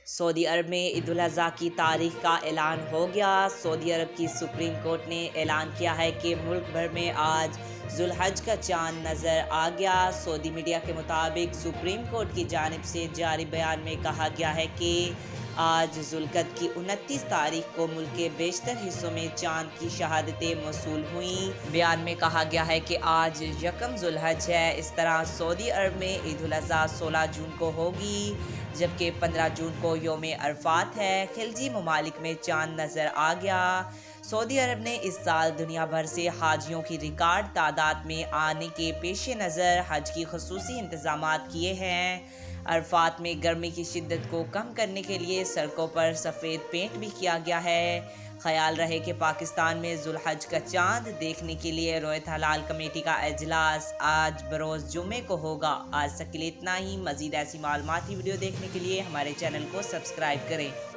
Saudi अरब में ईद उल अज़हा की तारीख का ऐलान हो गया। सऊदी अरब की सुप्रीम कोर्ट ने ऐलान किया है कि मुल्क भर में आज जुल्हज का चांद नज़र आ गया। सऊदी मीडिया के मुताबिक सुप्रीम कोर्ट की जानिब से जारी बयान में कहा गया है कि आज जुल्कद की 29 तारीख को मुल्क के बेशतर हिस्सों में चांद की शहादतें मौसूल हुई। बयान में कहा गया है कि आज यकम जुल्हज है। इस तरह सऊदी अरब में ईद उल अज़हा 16 जून को होगी, जबकि 15 जून को यौम अरफात है। खिलजी ममालिक में चांद नज़र आ गया। सऊदी अरब ने इस साल दुनिया भर से हाजियों की रिकॉर्ड तादाद में आने के पेश नज़र हज की खसूसी इंतजामात किए हैं। अरफात में गर्मी की शिद्दत को कम करने के लिए सड़कों पर सफ़ेद पेंट भी किया गया है। ख्याल रहे कि पाकिस्तान में जुल्हज का चांद देखने के लिए रोयत हलाल कमेटी का इजलास आज बरोज़ जुम्मे को होगा। आज तक के लिए इतना ही। मज़ीद ऐसी मालूमाती वीडियो देखने के लिए हमारे चैनल को सब्सक्राइब करें।